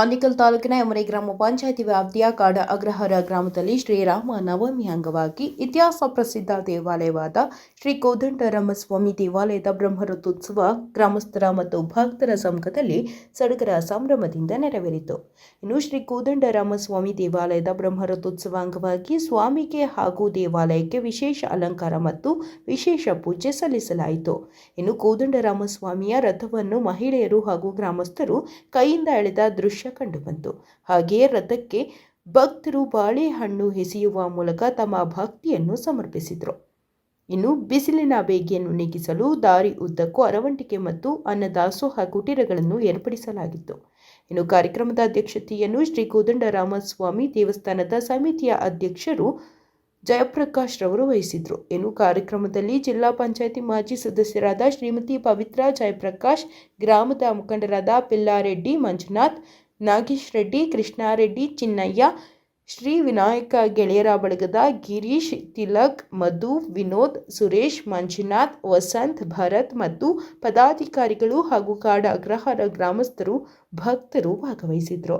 ಆನೇಕಲ್ ತಾಲೂಕಿನ ಯಮನೆ ಗ್ರಾಮ ಪಂಚಾಯಿತಿ ವ್ಯಾಪ್ತಿಯ ಕಾಡ ಅಗ್ರಹಾರ ಗ್ರಾಮದಲ್ಲಿ ಶ್ರೀರಾಮ ನವಮಿ ಅಂಗವಾಗಿ ಇತಿಹಾಸ ಪ್ರಸಿದ್ಧ ದೇವಾಲಯವಾದ ಶ್ರೀ ಕೋದಂಡರಾಮಸ್ವಾಮಿ ದೇವಾಲಯದ ಬ್ರಹ್ಮರಥೋತ್ಸವ ಗ್ರಾಮಸ್ಥರ ಮತ್ತು ಭಕ್ತರ ಸಮ್ಮುಖದಲ್ಲಿ ಸಡಗರ ಸಂಭ್ರಮದಿಂದ ನೆರವೇರಿತು. ಇನ್ನು ಶ್ರೀ ಕೋದಂಡರಾಮಸ್ವಾಮಿ ದೇವಾಲಯದ ಬ್ರಹ್ಮರಥೋತ್ಸವ ಅಂಗವಾಗಿ ಸ್ವಾಮಿಗೆ ಹಾಗೂ ದೇವಾಲಯಕ್ಕೆ ವಿಶೇಷ ಅಲಂಕಾರ ಮತ್ತು ವಿಶೇಷ ಪೂಜೆ ಸಲ್ಲಿಸಲಾಯಿತು. ಇನ್ನು ಕೋದಂಡರಾಮಸ್ವಾಮಿಯ ರಥವನ್ನು ಮಹಿಳೆಯರು ಹಾಗೂ ಗ್ರಾಮಸ್ಥರು ಕೈಯಿಂದ ಎಳೆದ ದೃಶ್ಯ ಕಂಡುಬಂತು. ಹಾಗೆಯೇ ರಥಕ್ಕೆ ಭಕ್ತರು ಬಾಳೆಹಣ್ಣು ಎಸೆಯುವ ಮೂಲಕ ತಮ್ಮ ಭಕ್ತಿಯನ್ನು ಸಮರ್ಪಿಸಿದರು. ಇನ್ನು ಬಿಸಿಲಿನ ಬೇಗೆಯನ್ನು ನೀಗಿಸಲು ದಾರಿ ಉದ್ದಕ್ಕೂ ಅರವಂಟಿಕೆ ಮತ್ತು ಅನ್ನದಾಸೋಹ ಕುಟೀರಗಳನ್ನು ಏರ್ಪಡಿಸಲಾಗಿತ್ತು. ಇನ್ನು ಕಾರ್ಯಕ್ರಮದ ಅಧ್ಯಕ್ಷತೆಯನ್ನು ಶ್ರೀ ಕೋದಂಡರಾಮಸ್ವಾಮಿ ದೇವಸ್ಥಾನದ ಸಮಿತಿಯ ಅಧ್ಯಕ್ಷರು ಜಯಪ್ರಕಾಶ್ ರವರು ವಹಿಸಿದ್ರು. ಇನ್ನು ಕಾರ್ಯಕ್ರಮದಲ್ಲಿ ಜಿಲ್ಲಾ ಪಂಚಾಯಿತಿ ಮಾಜಿ ಸದಸ್ಯರಾದ ಶ್ರೀಮತಿ ಪವಿತ್ರ ಜಯಪ್ರಕಾಶ್, ಗ್ರಾಮದ ಮುಖಂಡರಾದ ಪಿಲ್ಲಾರೆಡ್ಡಿ ಮಂಜುನಾಥ್, ನಾಗೇಶ್ ರೆಡ್ಡಿ, ಕೃಷ್ಣಾರೆಡ್ಡಿ, ಚಿನ್ನಯ್ಯ, ಶ್ರೀ ವಿನಾಯಕ ಗೆಳೆಯರ ಬಳಗದ ಗಿರೀಶ್, ತಿಲಕ್, ಮಧು, ವಿನೋದ್, ಸುರೇಶ್, ಮಂಜುನಾಥ್, ವಸಂತ್, ಭರತ್ ಮತ್ತು ಪದಾಧಿಕಾರಿಗಳು ಹಾಗೂ ಕಾಡ ಅಗ್ರಹಾರ ಗ್ರಾಮಸ್ಥರು ಭಕ್ತರು ಭಾಗವಹಿಸಿದ್ರು.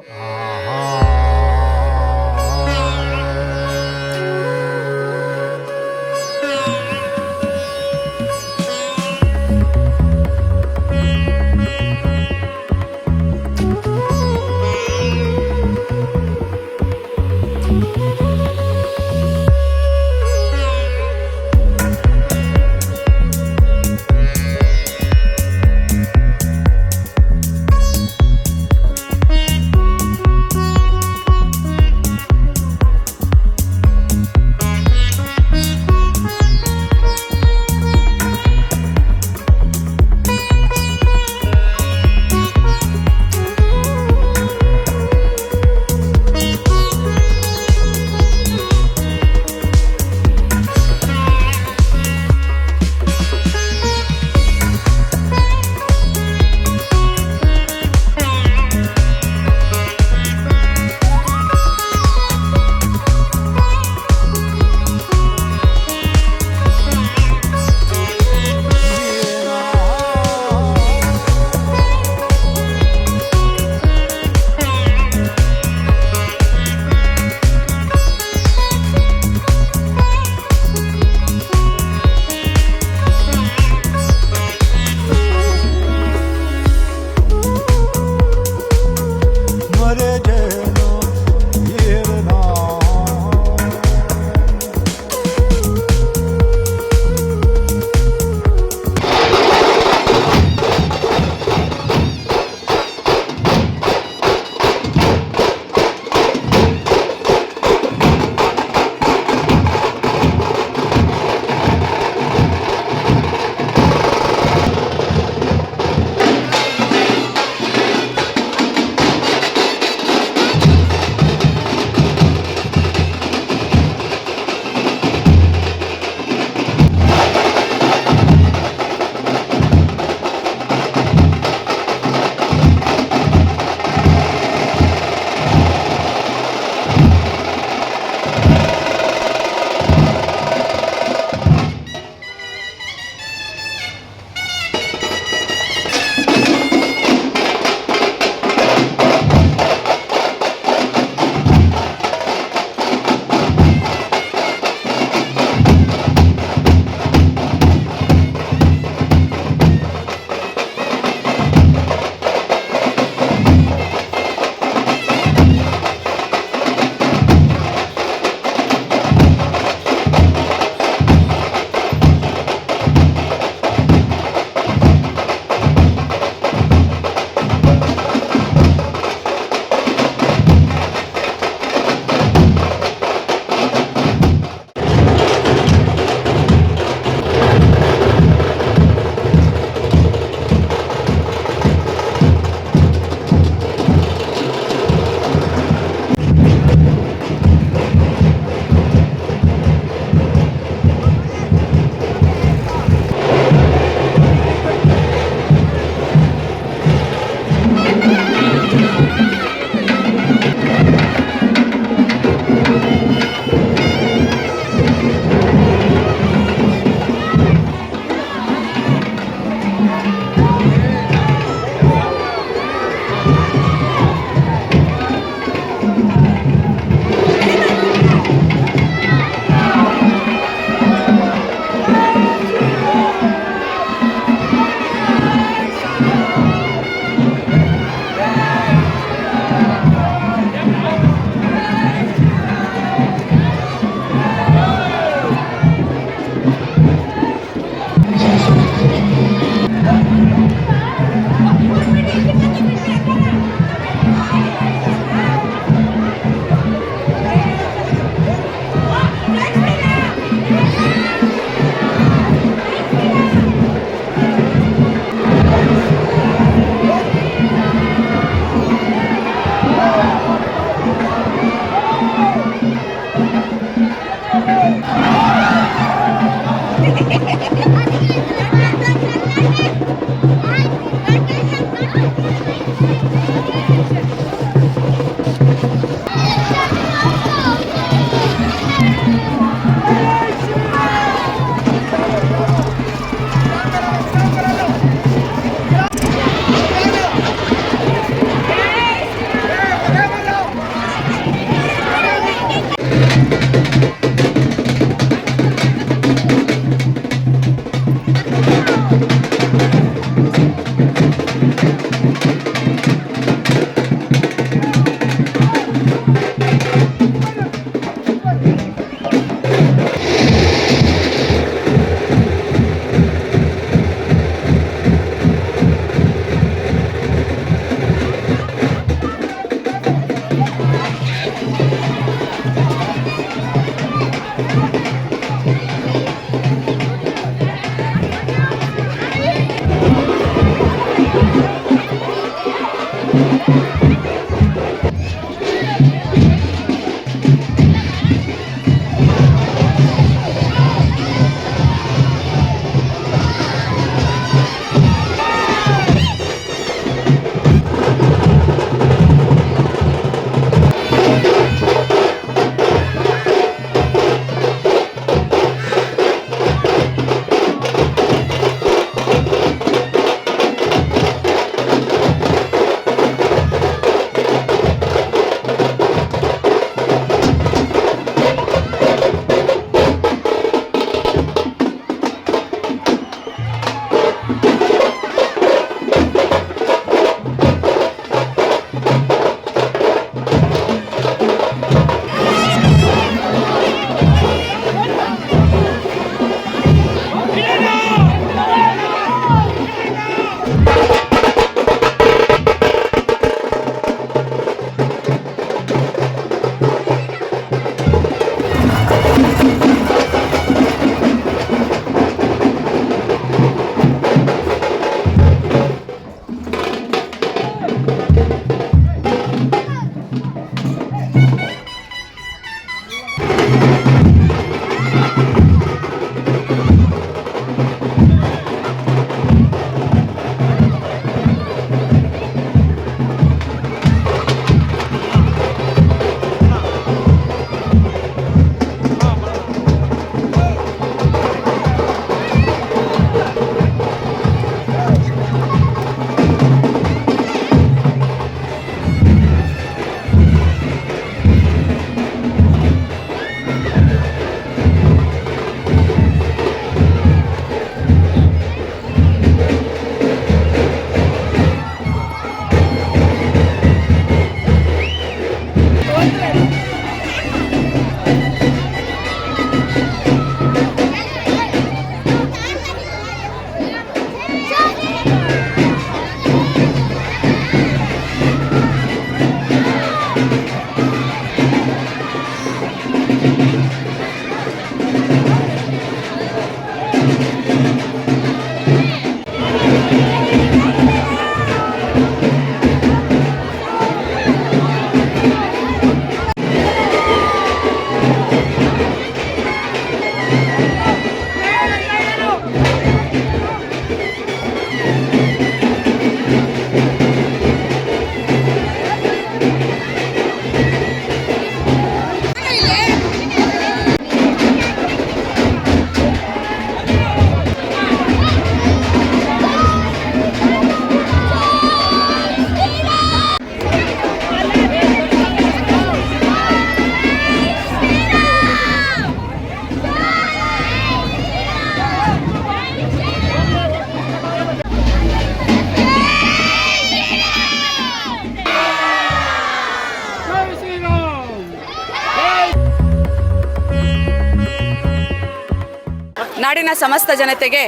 ನಾಡಿನ ಸಮಸ್ತ ಜನತೆಗೆ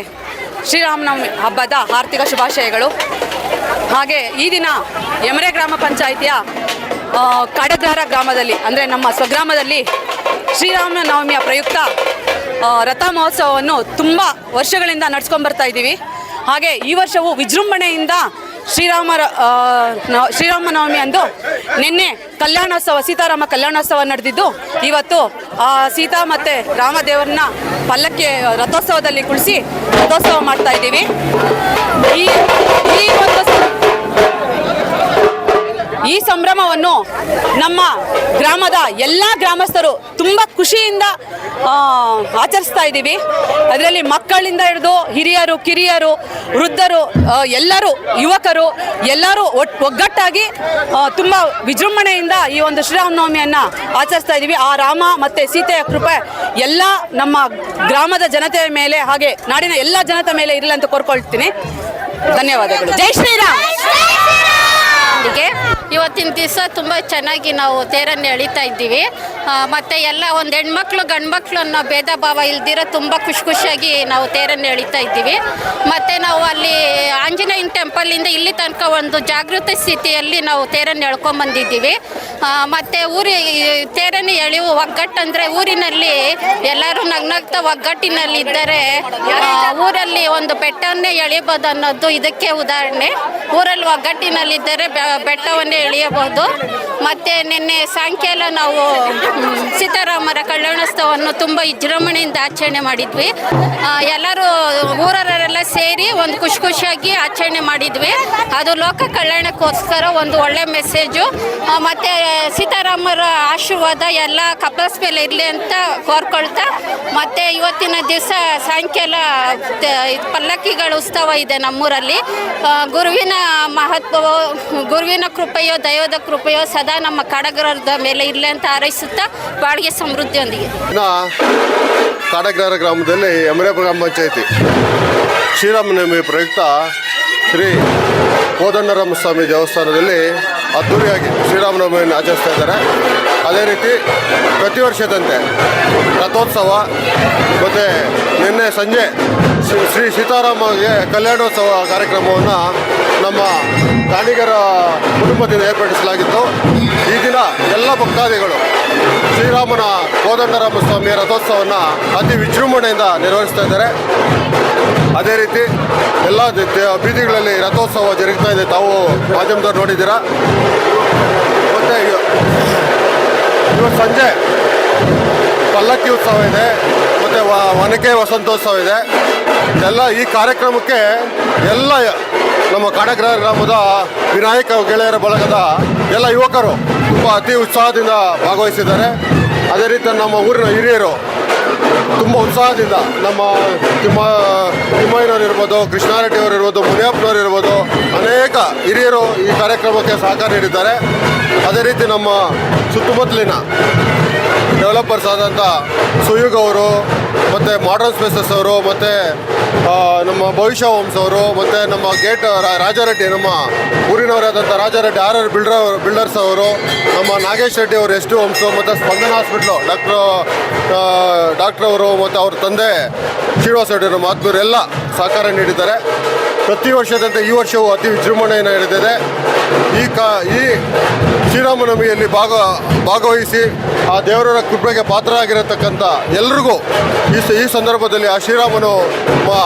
ಶ್ರೀರಾಮನವಮಿ ಹಬ್ಬದ ಆರ್ಥಿಕ ಶುಭಾಶಯಗಳು. ಹಾಗೆ ಈ ದಿನ ಯಮರೆ ಗ್ರಾಮ ಪಂಚಾಯಿತಿಯ ಕಾಡಗ್ರಹರ ಗ್ರಾಮದಲ್ಲಿ ಅಂದರೆ ನಮ್ಮ ಸ್ವಗ್ರಾಮದಲ್ಲಿ ಶ್ರೀರಾಮನವಮಿಯ ಪ್ರಯುಕ್ತ ರಥ ಮಹೋತ್ಸವವನ್ನು ತುಂಬ ವರ್ಷಗಳಿಂದ ನಡೆಸ್ಕೊಂಡು ಇದ್ದೀವಿ. ಹಾಗೆ ಈ ವರ್ಷವೂ ವಿಜೃಂಭಣೆಯಿಂದ ಶ್ರೀರಾಮನವಮಿ ಅಂದು ನಿನ್ನೆ ಕಲ್ಯಾಣೋತ್ಸವ, ಸೀತಾರಾಮ ಕಲ್ಯಾಣೋತ್ಸವ ನಡೆದಿದ್ದು, ಇವತ್ತು ಸೀತಾ ಮತ್ತು ರಾಮದೇವರನ್ನ ಪಲ್ಲಕ್ಕಿ ರಥೋತ್ಸವದಲ್ಲಿ ಕುಳಿಸಿ ರಥೋತ್ಸವ ಮಾಡ್ತಾ ಇದ್ದೀವಿ. ಈ ಸಂಭ್ರಮವನ್ನು ನಮ್ಮ ಗ್ರಾಮದ ಎಲ್ಲ ಗ್ರಾಮಸ್ಥರು ತುಂಬ ಖುಷಿಯಿಂದ ಆಚರಿಸ್ತಾ ಇದ್ದೀವಿ. ಅದರಲ್ಲಿ ಮಕ್ಕಳಿಂದ ಹಿಡಿದು ಹಿರಿಯರು, ಕಿರಿಯರು, ವೃದ್ಧರು, ಎಲ್ಲರೂ, ಯುವಕರು ಎಲ್ಲರೂ ಒಗ್ಗಟ್ಟಾಗಿ ತುಂಬ ವಿಜೃಂಭಣೆಯಿಂದ ಈ ಒಂದು ಶ್ರೀರಾಮನವಮಿಯನ್ನು ಆಚರಿಸ್ತಾ ಇದ್ದೀವಿ. ಆ ರಾಮ ಮತ್ತು ಸೀತೆಯ ಕೃಪೆ ಎಲ್ಲ ನಮ್ಮ ಗ್ರಾಮದ ಜನತೆಯ ಮೇಲೆ ಹಾಗೆ ನಾಡಿನ ಎಲ್ಲ ಜನತೆ ಮೇಲೆ ಇರಲಿ ಅಂತ ಕೋರ್ಕೊಳ್ತೀನಿ. ಧನ್ಯವಾದಗಳು. ಜೈ ಶ್ರೀರಾಮ್. ಇವತ್ತಿನ ದಿವಸ ತುಂಬ ಚೆನ್ನಾಗಿ ನಾವು ತೇರನ್ನು ಎಳಿತಾ ಇದ್ದೀವಿ. ಮತ್ತು ಎಲ್ಲ ಒಂದು ಹೆಣ್ಮಕ್ಳು ಗಂಡು ಮಕ್ಕಳು ಅನ್ನೋ ಭೇದ ಭಾವ ಇಲ್ದಿರೋ ತುಂಬ ಖುಷಿಯಾಗಿ ನಾವು ತೇರನ್ನು ಎಳಿತಾ ಇದ್ದೀವಿ. ಮತ್ತು ನಾವು ಅಲ್ಲಿ ಆಂಜನೇಯನ ಟೆಂಪಲಿಂದ ಇಲ್ಲಿ ತನಕ ಒಂದು ಜಾಗೃತ ಸ್ಥಿತಿಯಲ್ಲಿ ನಾವು ತೇರನ್ನು ಎಳ್ಕೊಂಬಂದಿದ್ದೀವಿ. ಮತ್ತು ತೇರನ್ನು ಎಳೆಯುವ ಒಗ್ಗಟ್ಟಂದರೆ ಊರಿನಲ್ಲಿ ಎಲ್ಲರೂ ನಗ್ನಗ್ತಾ ಒಗ್ಗಟ್ಟಿನಲ್ಲಿದ್ದರೆ ಊರಲ್ಲಿ ಒಂದು ಬೆಟ್ಟವನ್ನೇ ಎಳಿಬೋದು ಅನ್ನೋದು ಇದಕ್ಕೆ ಉದಾಹರಣೆ. ಊರಲ್ಲಿ ಒಗ್ಗಟ್ಟಿನಲ್ಲಿದ್ದರೆ ಬೆಟ್ಟವನ್ನೇ ಎಳೆಯಬಹುದು. ಮತ್ತು ನಿನ್ನೆ ಸಾಯಂಕಾಲ ನಾವು ಸೀತಾರಾಮರ ಕಲ್ಯಾಣೋತ್ಸವವನ್ನು ತುಂಬ ವಿಜೃಂಭಣೆಯಿಂದ ಆಚರಣೆ ಮಾಡಿದ್ವಿ. ಎಲ್ಲರೂ ಊರವರೆಲ್ಲ ಸೇರಿ ಒಂದು ಖುಷಿಯಾಗಿ ಆಚರಣೆ ಮಾಡಿದ್ವಿ. ಅದು ಲೋಕ ಕಲ್ಯಾಣಕ್ಕೋಸ್ಕರ ಒಂದು ಒಳ್ಳೆ ಮೆಸೇಜು. ಮತ್ತು ಸೀತಾರಾಮರ ಆಶೀರ್ವಾದ ಎಲ್ಲ ಕಪಲ್ಸ್ ಮೇಲೆ ಇರಲಿ ಅಂತ ಕೋರ್ಕೊಳ್ತಾ, ಮತ್ತು ಇವತ್ತಿನ ದಿವಸ ಸಾಯಂಕಾಲ ಪಲ್ಲಕ್ಕಿಗಳ ಉತ್ಸವ ಇದೆ ನಮ್ಮೂರಲ್ಲಿ. ಗುರುವಿನ ಮಹತ್ವವೋ, ಗುರುವಿನ ಕೃಪೆಯೋ, ದೈವದ ಕೃಪೆಯೋ ಸದಾ ನಮ್ಮ ಕಾಡಗ್ರಹದ ಮೇಲೆ ಇರಲಿ ಅಂತ ಹಾರೈಸುತ್ತಾ ಬಾಳಿಗೆ ಸಮೃದ್ಧಿಯೊಂದಿಗೆ. ಕಾಡಗ್ರಹರ ಗ್ರಾಮದಲ್ಲಿ ಯಮರೆ ಗ್ರಾಮ ಪಂಚಾಯಿತಿ ಶ್ರೀರಾಮನವಮಿ ಪ್ರಯುಕ್ತ ಶ್ರೀ ಕೋದಂಡರಾಮ ಸ್ವಾಮಿ ದೇವಸ್ಥಾನದಲ್ಲಿ ಅದ್ದೂರಿಯಾಗಿ ಶ್ರೀರಾಮನವಮಿಯನ್ನು ಆಚರಿಸ್ತಾ ಇದ್ದಾರೆ. ಅದೇ ರೀತಿ ಪ್ರತಿ ವರ್ಷದಂತೆ ರಥೋತ್ಸವ ಮತ್ತು ನಿನ್ನೆ ಸಂಜೆ ಶ್ರೀ ಸೀತಾರಾಮಗೆ ಕಲ್ಯಾಣೋತ್ಸವ ಕಾರ್ಯಕ್ರಮವನ್ನು ನಮ್ಮ ಗಾಣಿಗರ ಕುಟುಂಬದಿಂದ ಏರ್ಪಡಿಸಲಾಗಿತ್ತು. ಈ ದಿನ ಎಲ್ಲ ಭಕ್ತಾದಿಗಳು ಶ್ರೀರಾಮನ ಕೋದಂಡರಾಮ ಸ್ವಾಮಿಯ ರಥೋತ್ಸವವನ್ನು ಅತಿ ವಿಜೃಂಭಣೆಯಿಂದ ನಿರ್ವಹಿಸ್ತಾ ಇದ್ದಾರೆ. ಅದೇ ರೀತಿ ಎಲ್ಲ ಬೀದಿಗಳಲ್ಲಿ ರಥೋತ್ಸವ ಜರುಗ್ತಾ ಇದೆ. ತಾವು ಮಾಧ್ಯಮದವ್ರು ನೋಡಿದ್ದೀರಾ. ಮತ್ತು ಇವತ್ತು ಸಂಜೆ ಪಲ್ಲಕ್ಕಿ ಉತ್ಸವ ಇದೆ, ಮತ್ತು ಒನಕೆ ವಸಂತೋತ್ಸವ ಇದೆ. ಎಲ್ಲ ಈ ಕಾರ್ಯಕ್ರಮಕ್ಕೆ ಎಲ್ಲ ನಮ್ಮ ಕಾಡಗ್ರಹ ಗ್ರಾಮದ ವಿನಾಯಕ ಗೆಳೆಯರ ಬಳಗದ ಎಲ್ಲ ಯುವಕರು ತುಂಬ ಅತಿ ಉತ್ಸಾಹದಿಂದ ಭಾಗವಹಿಸಿದ್ದಾರೆ. ಅದೇ ರೀತಿ ನಮ್ಮ ಊರಿನ ಹಿರಿಯರು ತುಂಬ ಉತ್ಸಾಹದಿಂದ ನಮ್ಮ ತಿಮ್ಮಯ್ಯನವರು ಇರ್ಬೋದು, ಕೃಷ್ಣಾರೆಡ್ಡಿಯವರು ಇರ್ಬೋದು, ಮುನಿಯಪ್ಪನವರು ಇರ್ಬೋದು, ಅನೇಕ ಹಿರಿಯರು ಈ ಕಾರ್ಯಕ್ರಮಕ್ಕೆ ಸಹಕಾರ ನೀಡಿದ್ದಾರೆ. ಅದೇ ರೀತಿ ನಮ್ಮ ಸುತ್ತಮುತ್ತಲಿನ ಡೆವಲಪರ್ಸ್ ಆದಂಥ ಸುಯುಗ್ ಅವರು, ಮತ್ತು ಮಾಡರ್ನ್ ಸ್ಪೇಸಸ್ ಅವರು, ಮತ್ತು ನಮ್ಮ ಭವಿಷ್ಯ ಹೋಮ್ಸ್ ಅವರು, ಮತ್ತು ನಮ್ಮ ಗೇಟ್ ರಾಜಾರೆಡ್ಡಿ, ನಮ್ಮ ಊರಿನವರಾದಂಥ ರಾಜಾರೆಡ್ಡಿ RR ಬಿಲ್ಡರ್ಸ್ ಅವರು, ನಮ್ಮ ನಾಗೇಶ್ ರೆಡ್ಡಿ ಅವರು S2 ಹೋಮ್ಸು, ಮತ್ತು ಸ್ಪಂದನ ಹಾಸ್ಪಿಟ್ಲು ಡಾಕ್ಟ್ರ್ ಅವರು, ಮತ್ತು ಅವ್ರ ತಂದೆ ಶ್ರೀನಿವಾಸ ರೆಡ್ಡಿ ನಮ್ಮ ಆತ್ಮೀಯರು ಎಲ್ಲ ಸಹಕಾರ ನೀಡಿದ್ದಾರೆ. ಪ್ರತಿ ವರ್ಷದಂತೆ ಈ ವರ್ಷವೂ ಅತಿ ವಿಜೃಂಭಣೆಯನ್ನು ನಡೆದಿದೆ. ಈ ಶ್ರೀರಾಮನವಮಿಯಲ್ಲಿ ಭಾಗವಹಿಸಿ ಆ ದೇವರ ಕೃಪೆಗೆ ಪಾತ್ರರಾಗಿರತಕ್ಕಂಥ ಎಲ್ರಿಗೂ ಈ ಸಂದರ್ಭದಲ್ಲಿ ಆ ಶ್ರೀರಾಮನು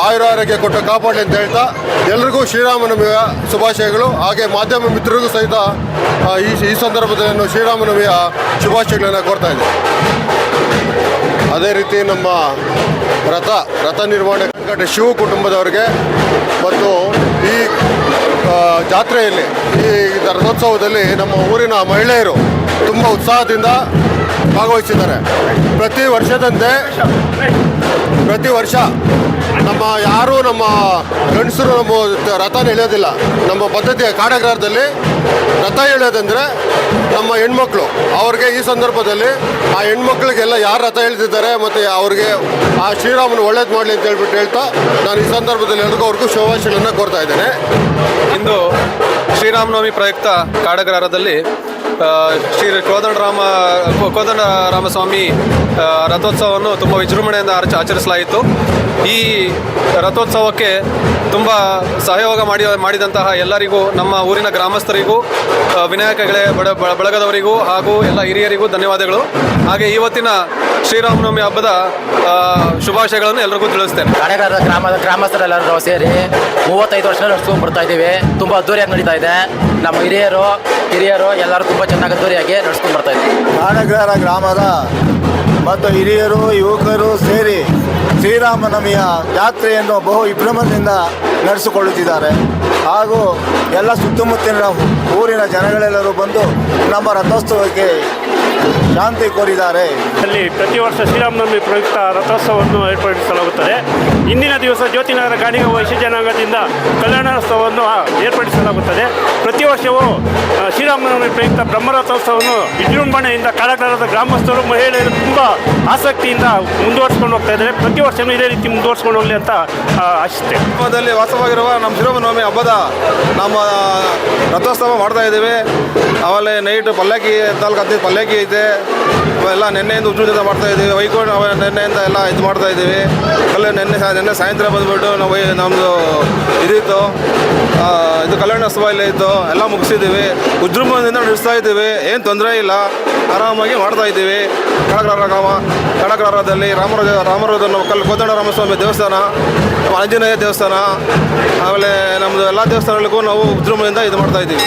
ಆಯುರಾರೋಗ್ಯ ಕೊಟ್ಟು ಕಾಪಾಡಲಿ ಅಂತ ಹೇಳ್ತಾ ಎಲ್ರಿಗೂ ಶ್ರೀರಾಮನವಮಿಯ ಶುಭಾಶಯಗಳು. ಹಾಗೆ ಮಾಧ್ಯಮ ಮಿತ್ರರಿಗೂ ಸಹಿತ ಈ ಸಂದರ್ಭದಲ್ಲಿ ನಾನು ಶ್ರೀರಾಮನವಮಿಯ ಶುಭಾಶಯಗಳನ್ನು ಕೋರ್ತಾ ಇದ್ದೆ. ಅದೇ ರೀತಿ ನಮ್ಮ ರಥ ನಿರ್ವಹಣೆ ಶಿವ ಕುಟುಂಬದವರಿಗೆ ಮತ್ತು ಈ ಜಾತ್ರೆಯಲ್ಲಿ ಈ ರಥೋತ್ಸವದಲ್ಲಿ ನಮ್ಮ ಊರಿನ ಮಹಿಳೆಯರು ತುಂಬ ಉತ್ಸಾಹದಿಂದ ಭಾಗವಹಿಸಿದ್ದಾರೆ. ಪ್ರತಿ ವರ್ಷ ನಮ್ಮ ಗಂಡಸರು ನಮ್ಮ ರಥನ ಎಳೆಯೋದಿಲ್ಲ. ನಮ್ಮ ಪದ್ಧತಿಯ ಕಾಡಗ್ರಹದಲ್ಲಿ ರಥ ಎಳೆಯೋದಂದರೆ ನಮ್ಮ ಹೆಣ್ಮಕ್ಳು. ಅವ್ರಿಗೆ ಈ ಸಂದರ್ಭದಲ್ಲಿ ಆ ಹೆಣ್ಮಕ್ಳಿಗೆಲ್ಲ ಯಾರು ರಥ ಎಳೆದಿದ್ದಾರೆ ಮತ್ತು ಅವ್ರಿಗೆ ಆ ಶ್ರೀರಾಮನ ಒಳ್ಳೇದು ಮಾಡಲಿ ಅಂತ ಹೇಳ್ತಾ ನಾನು ಈ ಸಂದರ್ಭದಲ್ಲಿ ಅವ್ರಿಗೂ ಶುಭಾಶಯಗಳನ್ನು ಕೋರ್ತಾ ಇದ್ದೇನೆ. ಇಂದು ಶ್ರೀರಾಮನವಮಿ ಪ್ರಯುಕ್ತ ಕಾಡಗ್ರಹದಲ್ಲಿ ಶ್ರೀ ಕೋದಂಡರಾಮಸ್ವಾಮಿ ರಥೋತ್ಸವವನ್ನು ತುಂಬ ವಿಜೃಂಭಣೆಯಿಂದ ಆಚರಿಸಲಾಯಿತು. ಈ ರಥೋತ್ಸವಕ್ಕೆ ತುಂಬ ಸಹಯೋಗ ಮಾಡಿದಂತಹ ಎಲ್ಲರಿಗೂ, ನಮ್ಮ ಊರಿನ ಗ್ರಾಮಸ್ಥರಿಗೂ, ವಿನಾಯಕ ಹೆಗಡೆ ಬಳಗದವರಿಗೂ ಹಾಗೂ ಎಲ್ಲ ಹಿರಿಯರಿಗೂ ಧನ್ಯವಾದಗಳು. ಹಾಗೆ ಇವತ್ತಿನ ಶ್ರೀರಾಮನವಮಿ ಹಬ್ಬದ ಶುಭಾಶಯಗಳನ್ನು ಎಲ್ಲರಿಗೂ ತಿಳಿಸ್ತೇನೆ. ಕಾಣೆಗಾರದ ಗ್ರಾಮಸ್ಥರೆಲ್ಲರೂ ಸೇರಿ 35 ವರ್ಷ ನಡೆಸ್ಕೊಂಡು ಬರ್ತಾ ಇದ್ದೀವಿ. ತುಂಬ ಅದ್ದೂರಿಯಾಗಿ ನಡೀತಾ ಇದೆ. ನಮ್ಮ ಹಿರಿಯರು ಎಲ್ಲರೂ ತುಂಬ ಚೆನ್ನಾಗಿ ಅದ್ದೂರಿಯಾಗಿ ನಡೆಸ್ಕೊಂಡು ಬರ್ತಾ ಇದ್ದೀವಿ. ಕಾಣೆಗಾರ ಗ್ರಾಮದ ಮತ್ತು ಹಿರಿಯರು ಯುವಕರು ಸೇರಿ ಶ್ರೀರಾಮನವಮಿಯ ಜಾತ್ರೆಯನ್ನು ಬಹು ವಿಭ್ರಮದಿಂದ ನಡೆಸಿಕೊಳ್ಳುತ್ತಿದ್ದಾರೆ. ಹಾಗೂ ಎಲ್ಲ ಸುತ್ತಮುತ್ತಲಿನ ಊರಿನ ಜನಗಳೆಲ್ಲರೂ ಬಂದು ನಮ್ಮ ರಥೋತ್ಸವಕ್ಕೆ ಶಾಂತಿ ಕೋರಿದ್ದಾರೆ. ಅಲ್ಲಿ ಪ್ರತಿ ವರ್ಷ ಶ್ರೀರಾಮನವಮಿ ಪ್ರಯುಕ್ತ ರಥೋತ್ಸವವನ್ನು ಏರ್ಪಡಿಸಲಾಗುತ್ತದೆ. ಇಂದಿನ ದಿವಸ ಜ್ಯೋತಿನಗರ ಗಾಣಿಗ ವೈಶ್ಯ ಜನಾಂಗದಿಂದ ಕಲ್ಯಾಣೋತ್ಸವವನ್ನು ಏರ್ಪಡಿಸಲಾಗುತ್ತದೆ. ಪ್ರತಿ ವರ್ಷವೂ ಶ್ರೀರಾಮನವಮಿ ಪ್ರಯುಕ್ತ ಬ್ರಹ್ಮರಥೋತ್ಸವವನ್ನು ವಿಜೃಂಭಣೆಯಿಂದ ಕಾಳಗಾರದ ಗ್ರಾಮಸ್ಥರು, ಮಹಿಳೆಯರು ತುಂಬ ಆಸಕ್ತಿಯಿಂದ ಮುಂದುವರಿಸ್ಕೊಂಡು ಹೋಗ್ತಾ ಇದ್ದಾರೆ. ಪ್ರತಿ ವರ್ಷವೂ ಇದೇ ರೀತಿ ಮುಂದುವರಿಸ್ಕೊಂಡು ಹೋಗಲಿ ಅಂತ ಆಶಿಸ್ತೇವೆ. ಗ್ರಾಮದಲ್ಲಿ ವಾಸವಾಗಿರುವ ನಮ್ಮ ಶ್ರೀರಾಮನವಮಿ ಹಬ್ಬದ ನಮ್ಮ ರಥೋತ್ಸವ ಮಾಡ್ತಾ ಇದ್ದೀವಿ. ಆಮೇಲೆ ನೈಟ್ ಪಲ್ಲಕ್ಕಿ 14-15 ಪಲ್ಲಕ್ಕಿ ಐತೆ. ಎಲ್ಲ ನೆನ್ನೆಯಿಂದ ಉಜ್ಜುದಿಂದ ಮಾಡ್ತಾ ಇದ್ದೀವಿ. ವೈಕೋಣ ನೆನ್ನೆಯಿಂದ ಎಲ್ಲ ಇದು ಮಾಡ್ತಾ ಇದ್ದೀವಿ. ನೆನ್ನೆ ಸಾಯಂಕಾಲ ಬಂದುಬಿಟ್ಟು ನಮ್ಮದು ಇದಿತ್ತು, ಇದು ಕಲ್ಯಾಣೋತ್ಸವ ಇಲ್ಲ ಇತ್ತು, ಎಲ್ಲ ಮುಗಿಸಿದ್ದೀವಿ. ವಿಜೃಂಭಣೆಯಿಂದ ನಡೆಸ್ತಾ ಇದ್ದೀವಿ. ಏನು ತೊಂದರೆ ಇಲ್ಲ, ಆರಾಮಾಗಿ ಮಾಡ್ತಾ ಇದ್ದೀವಿ. ಕಡಕರಾರದಲ್ಲಿ ರಾಮರಥವನ್ನು ಕೋದಂಡರಾಮಸ್ವಾಮಿ ದೇವಸ್ಥಾನ, ಆಂಜನೇಯ ದೇವಸ್ಥಾನ, ಆಮೇಲೆ ನಮ್ಮದು ಎಲ್ಲ ದೇವಸ್ಥಾನಗಳಿಗೂ ನಾವು ವಿಜೃಂಭಣೆಯಿಂದ ಇದು ಮಾಡ್ತಾ ಇದ್ದೀವಿ.